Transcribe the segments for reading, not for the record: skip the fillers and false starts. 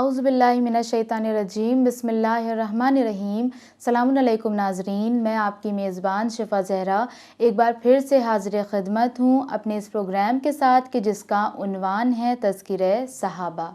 अऊज़ु बिल्लाहि मिनश्शैतानिर्रजीम बिस्मिल्लाहिर्रहमानिर्रहीम। सलामुन अलैकुम नाज़रीन, मैं आपकी मेज़बान शिफ़ा ज़हरा एक बार फिर से हाज़िर ख़िदमत हूँ अपने इस प्रोग्राम के साथ कि जिसका उन्वान है तज़किरे सहाबा।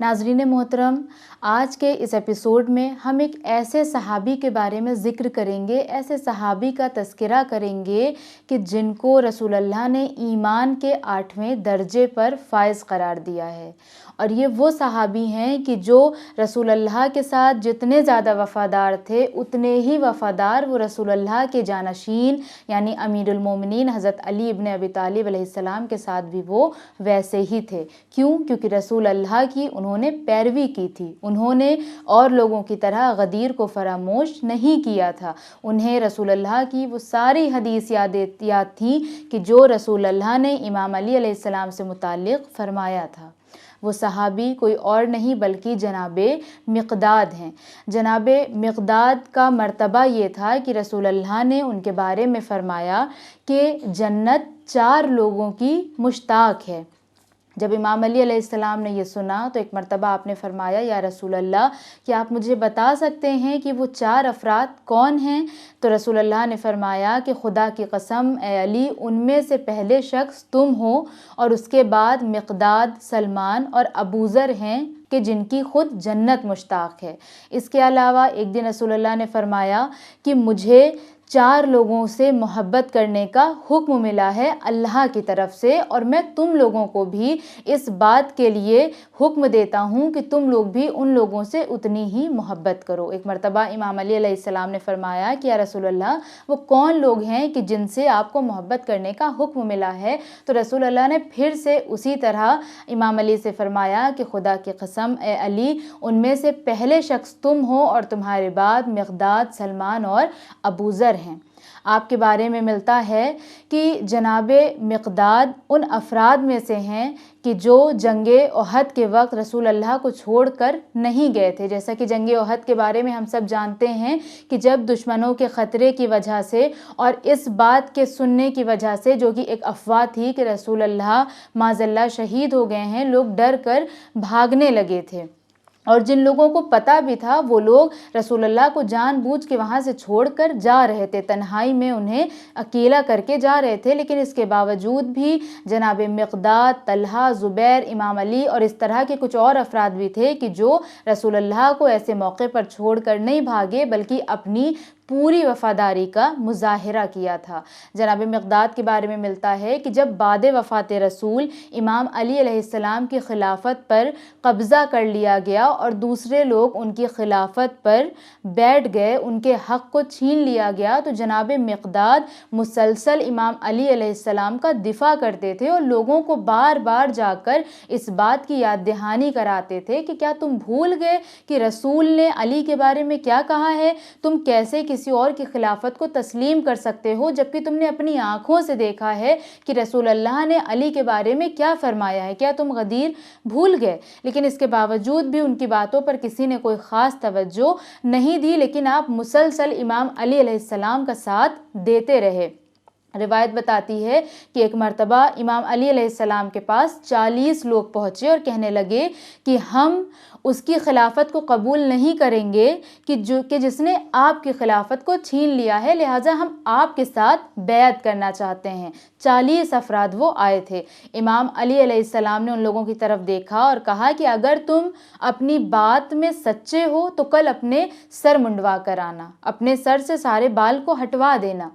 नाज़रीन मोहतरम, आज के इस एपिसोड में हम एक ऐसे सहाबी के बारे में ज़िक्र करेंगे, ऐसे सहाबी का तज़किरा करेंगे कि जिनको रसूलुल्लाह ने ईमान के 8वें दर्जे पर फ़ाइज़ करार दिया है। और ये वो सहाबी हैं कि जो रसूलुल्लाह के साथ जितने ज़्यादा वफ़ादार थे उतने ही वफ़ादार वो रसूलुल्लाह के जानशीन यानी अमीरुल मोमिनीन हज़रत अली इब्न अबी तालिब अलैहिस्सलाम के साथ भी वो वैसे ही थे। क्यों? क्योंकि रसूलुल्लाह की उन्होंने पैरवी की थी। उन्होंने और लोगों की तरह गदीर को फरामोश नहीं किया था। उन्हें रसूलुल्लाह की वो सारी हदीस याद थी कि जो रसूलुल्लाह ने इमाम अली अलैहिस्सलाम से मुताल्लिक़ फ़रमाया था। वो सहाबी कोई और नहीं बल्कि जनाबे मिक़दाद हैं। जनाबे मिक़दाद का मर्तबा ये था कि रसूलुल्लाह ने उनके बारे में फ़रमाया कि जन्नत 4 लोगों की मुश्ताक है। जब इमाम अली अलैहिस्सलाम ने ये सुना तो एक मर्तबा आपने फ़रमाया, या रसूलल्लाह, क्या आप मुझे बता सकते हैं कि वो 4 अफ़राद कौन हैं? तो रसूलल्लाह ने फ़रमाया कि खुदा की कसम ए अली, उनमें से पहले शख्स तुम हो और उसके बाद मिक़दाद, सलमान और अबू ज़र हैं कि जिनकी ख़ुद जन्नत मुश्ताक है। इसके अलावा एक दिन रसूलल्लाह ने फ़रमाया कि मुझे 4 लोगों से मोहब्बत करने का हुक्म मिला है अल्लाह की तरफ से, और मैं तुम लोगों को भी इस बात के लिए हुक्म देता हूँ कि तुम लोग भी उन लोगों से उतनी ही मोहब्बत करो। एक मर्तबा इमाम अली अलैहिस्सलाम ने फ़रमाया कि या रसूलल्लाह, वो कौन लोग हैं कि जिनसे आपको मोहब्बत करने का हुक्म मिला है? तो रसूलल्लाह ने फिर से उसी तरह इमाम अली से फ़रमाया कि खुदा की कसम ए अली, उनमें से पहले शख्स तुम हो और तुम्हारे बाद मिक़दाद, सलमान और अबू ज़र हैं। आपके बारे में मिलता है कि जनाबे मिक़दाद उन अफ़राद में से हैं कि जो जंगे ओहद के वक्त रसूलुल्लाह को छोड़कर नहीं गए थे। जैसा कि जंगे ओहद के बारे में हम सब जानते हैं कि जब दुश्मनों के ख़तरे की वजह से और इस बात के सुनने की वजह से, जो कि एक अफ़वाह थी कि रसूलुल्लाह माज़अल्लाह शहीद हो गए हैं, लोग डर कर भागने लगे थे। और जिन लोगों को पता भी था वो लोग रसूलुल्लाह को जानबूझ के वहाँ से छोड़कर जा रहे थे, तन्हाई में उन्हें अकेला करके जा रहे थे। लेकिन इसके बावजूद भी जनाबे मिक़दाद, तलहा, ज़ुबैर, इमाम अली और इस तरह के कुछ और अफ़राद भी थे कि जो रसूलुल्लाह को ऐसे मौके पर छोड़कर नहीं भागे बल्कि अपनी पूरी वफ़ादारी का मुज़ाहिरा किया था। जनाब मिक़दाद के बारे में मिलता है कि जब बाद वफ़ात रसूल इमाम अली अलैहिस्सलाम की खिलाफत पर कब्ज़ा कर लिया गया और दूसरे लोग उनकी खिलाफत पर बैठ गए, उनके हक़ को छीन लिया गया, तो जनाब मिक़दाद मुसलसल इमाम अली अलैहिस्सलाम का दिफ़ा करते थे और लोगों को बार बार जाकर इस बात की याद दहानी कराते थे कि क्या तुम भूल गए कि रसूल ने अली के बारे में क्या कहा है? तुम कैसे किसी और की खिलाफत को तस्लीम कर सकते हो, जबकि तुमने अपनी आँखों से देखा है कि रसूलुल्लाह ने अली के बारे में क्या फ़रमाया है। क्या तुम गदीर भूल गए? लेकिन इसके बावजूद भी उनकी बातों पर किसी ने कोई ख़ास तवज्जो नहीं दी, लेकिन आप मुसलसल इमाम अली अलैहिस्सलाम का साथ देते रहे। रिवायत बताती है कि एक मर्तबा इमाम अली अलैहिस्सलाम के पास 40 लोग पहुँचे और कहने लगे कि हम उसकी खिलाफत को कबूल नहीं करेंगे कि जिसने आपकी खिलाफत को छीन लिया है, लिहाजा हम आपके साथ बैत करना चाहते हैं। 40 अफराद वो आए थे। इमाम अली अलैहिस्सलाम ने उन लोगों की तरफ देखा और कहा कि अगर तुम अपनी बात में सच्चे हो तो कल अपने सर मुंडवा कर आना, अपने सर से सारे बाल को हटवा देना।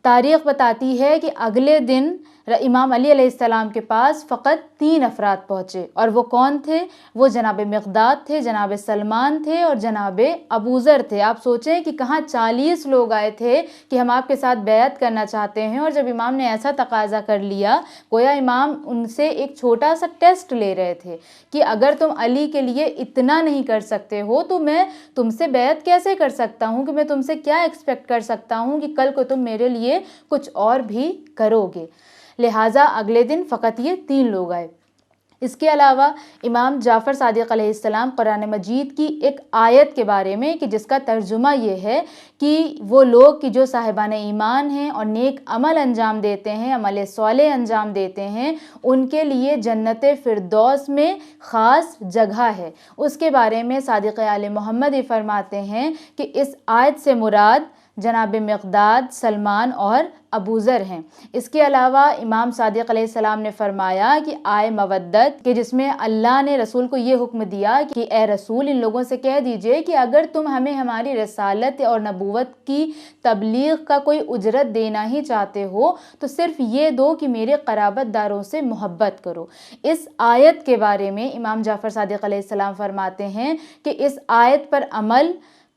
तारीख़ बताती है कि अगले दिन इमाम अली अलैहिस्सलाम के पास फ़कत 3 अफराद पहुँचे, और वो कौन थे? वो जनाब मिक़दाद थे, जनाब सलमान थे और जनाब अबू ज़र थे। आप सोचें कि कहाँ 40 लोग आए थे कि हम आपके साथ बैत करना चाहते हैं, और जब इमाम ने ऐसा तकाज़ा कर लिया, गोया इमाम उनसे एक छोटा सा टेस्ट ले रहे थे कि अगर तुम अली के लिए इतना नहीं कर सकते हो तो मैं तुमसे बैत कैसे कर सकता हूँ, कि मैं तुमसे क्या एक्सपेक्ट कर सकता हूँ कि कल को तुम मेरे लिए कुछ और भी करोगे। लिहाजा अगले दिन फ़कत ये 3 लोग आए। اس کے علاوہ امام جعفر صادق علیہ السلام قرآن مجید کی ایک آیت کے بارے میں کہ جس کا ترجمہ یہ ہے کہ وہ لوگ کہ جو صاحبان ایمان ہیں اور نیک عمل انجام دیتے ہیں، عمل صالح انجام دیتے ہیں، ان کے لیے جنت فردوس میں خاص جگہ ہے، اس کے بارے میں صادق آل محمد یہ فرماتے ہیں کہ اس آیت سے مراد جناب مقداد، سلمان اور ابو ذر ہیں۔ اس کے علاوہ امام صادق علیہ السلام نے فرمایا کہ آئے مودت کہ جس میں اللہ نے رسول کو یہ حکم دیا کہ اے رسول ان لوگوں سے کہہ دیجئے کہ اگر تم ہمیں ہماری رسالت اور نبوت کی تبلیغ کا کوئی اجرت دینا ہی چاہتے ہو تو صرف یہ دو کہ میرے قرابت داروں سے محبت کرو۔ اس آیت کے بارے میں امام جعفر صادق علیہ السلام فرماتے ہیں کہ اس آیت پر عمل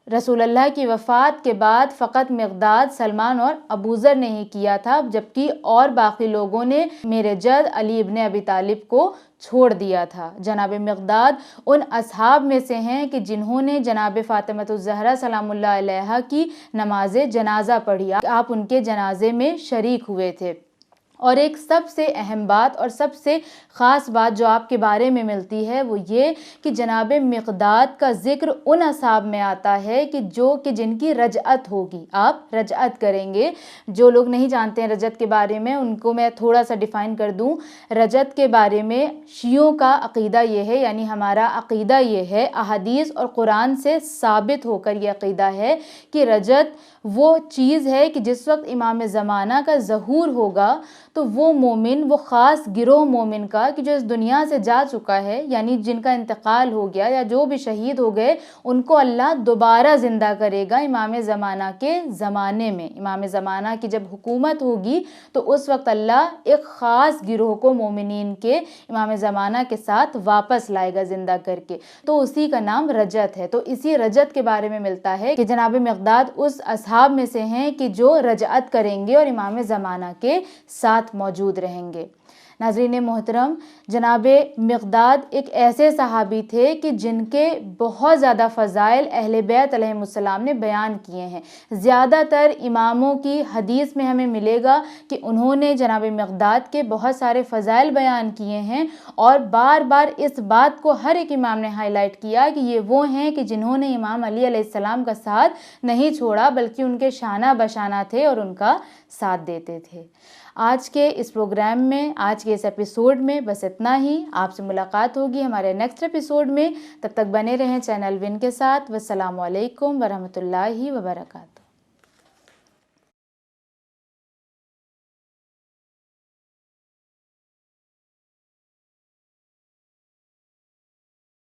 رسول اللہ کی وفات کے بعد فقط مقداد، سلمان اور ابو ذر نے ہی کیا تھا، جبکہ اور باقی لوگوں نے میرے جد علی ابن ابی طالب کو چھوڑ دیا تھا۔ جناب مقداد ان اصحاب میں سے ہیں کہ جنہوں نے جناب فاطمہ الزہرا سلام اللہ علیہا کی نماز جنازہ پڑھی، آپ ان کے جنازے میں شریک ہوئے تھے۔ اور ایک سب سے اہم بات اور سب سے خاص بات جو آپ کے بارے میں ملتی ہے وہ یہ کہ جناب مقداد کا ذکر ان اصحاب میں آتا ہے کہ جن کی رجعت ہوگی، آپ رجعت کریں گے۔ جو لوگ نہیں جانتے ہیں رجعت کے بارے میں ان کو میں تھوڑا سا ڈیفائن کر دوں۔ رجعت کے بارے میں شیعوں کا عقیدہ یہ ہے، یعنی ہمارا عقیدہ یہ ہے، احادیث اور قرآن سے ثابت ہو کر یہ عقیدہ ہے کہ رجعت وہ چیز ہے کہ جس وقت امام زمانہ کا ظہور ہوگا تو وہ مومن، وہ خاص گروہ مومن کا کہ جو اس دنیا سے جا چکا ہے، یعنی جن کا انتقال ہو گیا یا جو بھی شہید ہو گئے، ان کو اللہ دوبارہ زندہ کرے گا امام زمانہ کے زمانے میں۔ امام زمانہ کی جب حکومت ہوگی تو اس وقت اللہ ایک خاص گروہ کو مومنین کے امام زمانہ کے ساتھ واپس لائے گا زندہ کر کے، تو اسی کا نام رجعت ہے۔ تو اسی رجعت کے بارے میں ملتا ہے کہ جناب مقداد اس اصحاب میں سے ہیں کہ جو رجعت کریں گے اور امام زمانہ کے ساتھ موجود رہیں گے۔ ناظرین محترم، جناب مقداد ایک ایسے صحابی تھے کہ جن کے بہت زیادہ فضائل اہل بیت علیہم السلام نے بیان کیے ہیں۔ زیادہ تر اماموں کی حدیث میں ہمیں ملے گا کہ انہوں نے جناب مقداد کے بہت سارے فضائل بیان کیے ہیں، اور بار بار اس بات کو ہر ایک امام نے ہائی لائٹ کیا کہ یہ وہ ہیں کہ جنہوں نے امام علی علیہ السلام کا ساتھ نہیں چھوڑا بلکہ ان کے شانہ بشانہ تھے اور ان کا ساتھ دیتے تھے۔ آج کے اس پروگرام میں، آج کے اس ایپیسوڈ میں بس اتنا ہی۔ آپ سے ملاقات ہوگی ہمارے نیکسٹ ایپیسوڈ میں، تب تک بنے رہیں چینل ون کے ساتھ۔ والسلام علیکم ورحمۃ اللہ وبرکاتہ۔